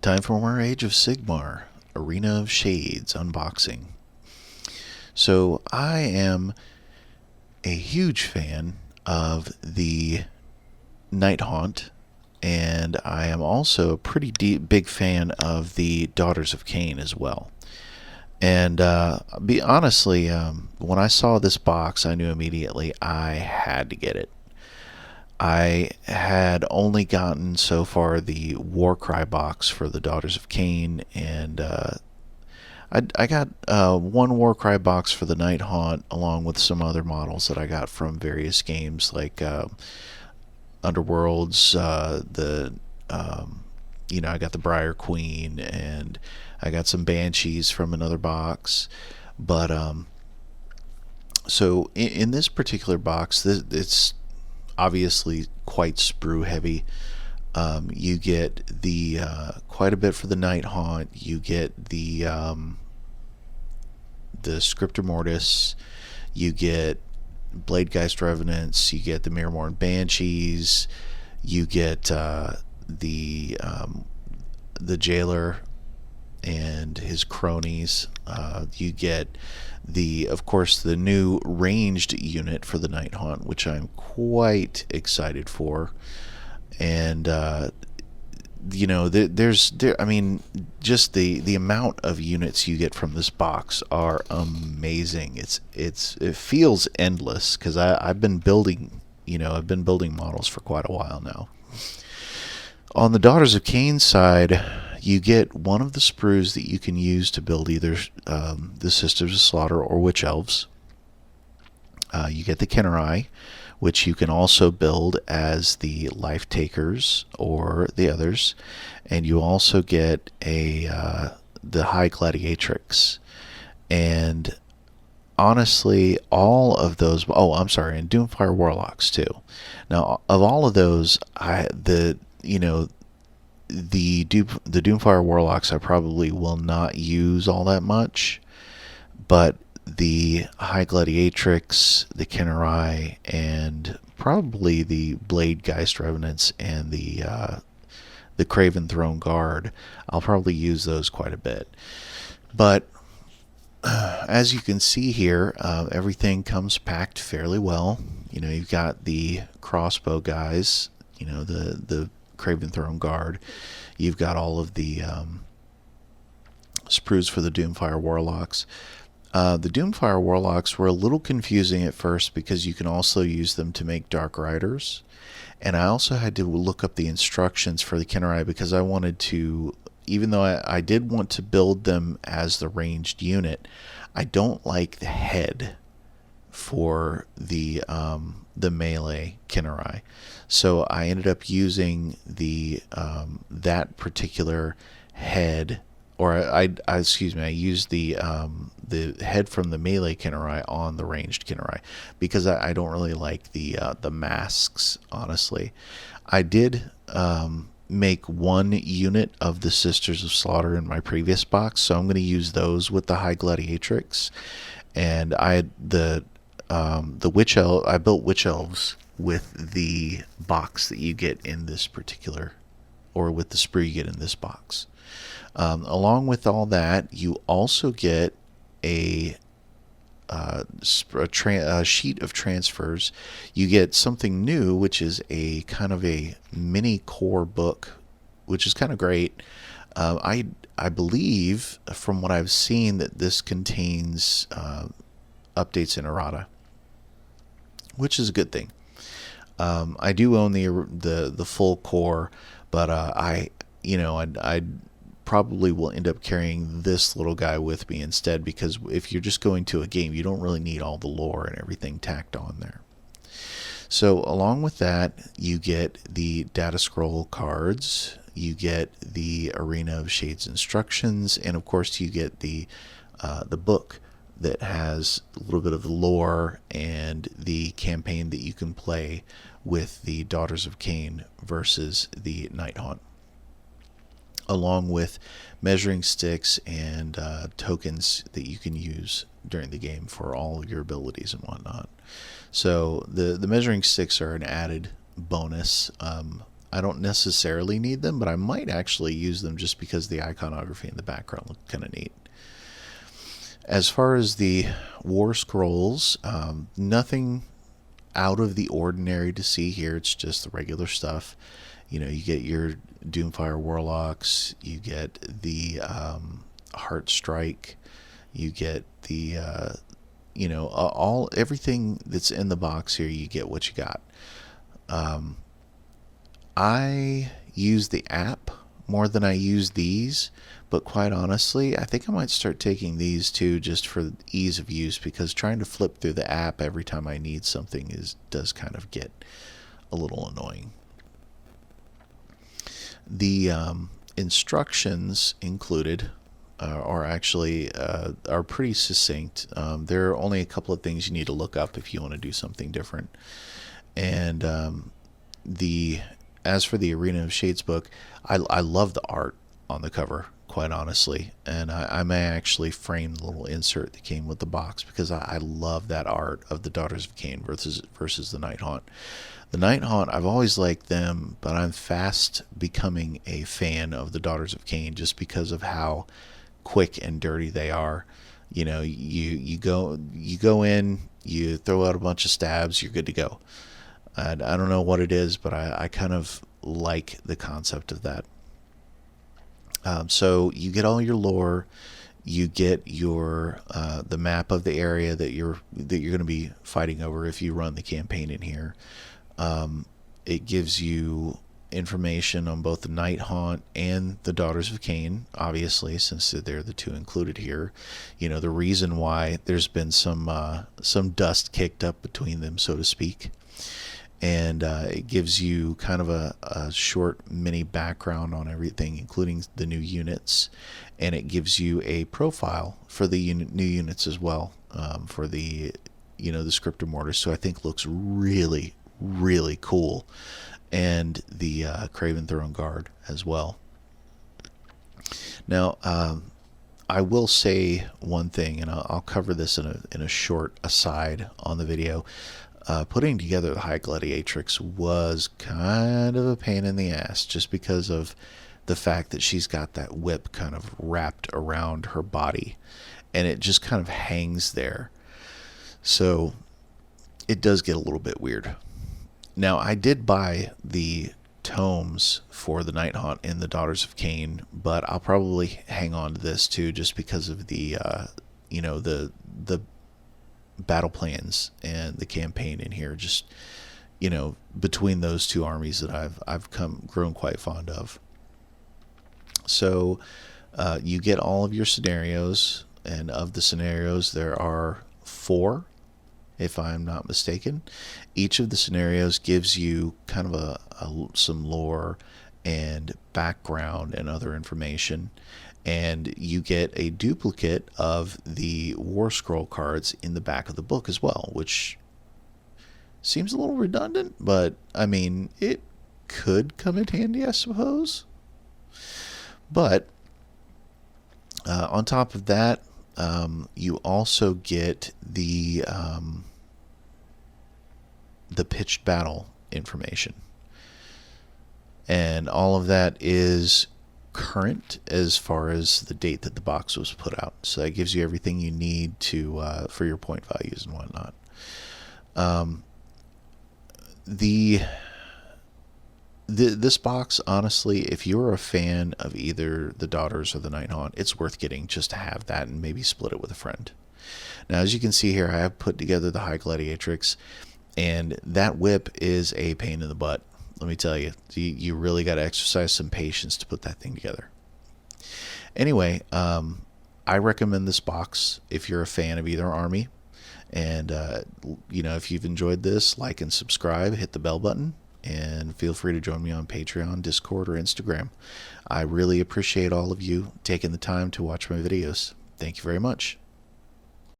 Time for more Age of Sigmar, Arena of Shades unboxing. So I am a huge fan of the Night Haunt, and I am also a pretty big fan of the Daughters of Cain as well. And honestly, when I saw this box, I knew immediately I had to get it. I had only gotten so far the Warcry box for the Daughters of Cain, and I got one Warcry box for the Night Haunt, along with some other models that I got from various games like Underworlds. I got the Briar Queen, and I got some Banshees from another box. But so in this particular box, it's obviously quite sprue heavy. You get the quite a bit for the Night Haunt. You get the Scriptor Mortis. You get Bladegeist Revenants. You get the Mirrormorn Banshees. You get the Jailer and his cronies. You get of course, the new ranged unit for the Night Haunt, which I'm quite excited for. And just the amount of units you get from this box are amazing. It feels endless because I've been building models for quite a while now. On the Daughters of Cain side, you get one of the sprues that you can use to build either the Sisters of Slaughter or Witch Elves. You get the Kennerai, which you can also build as the Life Takers or the others, and you also get the High Gladiatrix. And honestly, all of those. Oh, I'm sorry, and Doomfire Warlocks too. Now, of all of those, the Doomfire Warlocks I probably will not use all that much, but the High Gladiatrix, the Kennerai, and probably the Bladegeist Revenants and the Craven Throne Guard, I'll probably use those quite a bit. But as you can see here, everything comes packed fairly well. You've got the crossbow guys, the Craven Throne Guard. You've got all of the sprues for the Doomfire Warlocks. The Doomfire Warlocks were a little confusing at first because you can also use them to make Dark Riders. And I also had to look up the instructions for the Kennerai because I wanted to, even though I did want to build them as the ranged unit, I don't like the head for the melee Kennerai. So I ended up using that particular head, or I used the head from the melee Kennerai on the ranged Kennerai because I don't really like the masks, honestly. I did make one unit of the Sisters of Slaughter in my previous box, so I'm going to use those with the High Gladiatrix. And I built Witch Elves with the box that you get in this particular, or with the sprue you get in this box. Along with all that, you also get a sheet of transfers. You get something new, which is a kind of a mini core book, which is kind of great. I believe, from what I've seen, that this contains updates in errata, which is a good thing. I do own the full core, but I probably will end up carrying this little guy with me instead, because if you're just going to a game, you don't really need all the lore and everything tacked on there. So along with that, you get the data scroll cards, you get the Arena of Shades instructions, and of course you get the book that has a little bit of the lore and the campaign that you can play with the Daughters of Cain versus the Night Haunt, along with measuring sticks and tokens that you can use during the game for all of your abilities and whatnot. So the measuring sticks are an added bonus. I don't necessarily need them, but I might actually use them just because the iconography in the background look kind of neat. As far as the war scrolls, nothing out of the ordinary to see here. It's just the regular stuff. You know, you get your Doomfire Warlocks, you get the Heart Strike, you get the everything that's in the box here. You get what you got. I use the app more than I use these, but quite honestly, I think I might start taking these too, just for ease of use, because trying to flip through the app every time I need something does kind of get a little annoying. The instructions included are pretty succinct. There are only a couple of things you need to look up if you want to do something different. And as for the Arena of Shades book, I love the art on the cover, quite honestly, and I may actually frame the little insert that came with the box, because I love that art of the Daughters of Cain versus the Night Haunt. The Night Haunt, I've always liked them, but I'm fast becoming a fan of the Daughters of Cain just because of how quick and dirty they are. You know, you go in, you throw out a bunch of stabs, you're good to go. I don't know what it is, but I kind of like the concept of that. So you get all your lore, you get your the map of the area that you're going to be fighting over if you run the campaign in here. It gives you information on both the Night Haunt and the Daughters of Cain, obviously, since they're the two included here. You know, the reason why there's been some dust kicked up between them, so to speak. And it gives you kind of a short mini background on everything, including the new units, and it gives you a profile for the new units as well, for the Scriptor Mortars, so I think looks really, really cool, and the Craven Throne Guard as well. Now, I will say one thing, and I'll cover this in a short aside on the video. Putting together the High Gladiatrix was kind of a pain in the ass, just because of the fact that she's got that whip kind of wrapped around her body, and it just kind of hangs there. So it does get a little bit weird. Now, I did buy the tomes for the Night Haunt and the Daughters of Cain, but I'll probably hang on to this too, just because of the battle plans and the campaign in here, just between those two armies that I've grown quite fond of. So you get all of your scenarios, and of the scenarios there are 4, if I'm not mistaken. Each of the scenarios gives you kind of some lore and background and other information, and you get a duplicate of the War Scroll cards in the back of the book as well, which seems a little redundant, but I mean, it could come in handy, I suppose. But on top of that, you also get the pitched battle information, and all of that is current as far as the date that the box was put out. So that gives you everything you need to for your point values and whatnot. This box, honestly, if you're a fan of either the Daughters or the Night Haunt, it's worth getting just to have that and maybe split it with a friend. Now, as you can see here, I have put together the High Gladiatrix, and that whip is a pain in the butt. Let me tell you, you really got to exercise some patience to put that thing together. Anyway, I recommend this box if you're a fan of either army. And, if you've enjoyed this, like and subscribe, hit the bell button, and feel free to join me on Patreon, Discord, or Instagram. I really appreciate all of you taking the time to watch my videos. Thank you very much.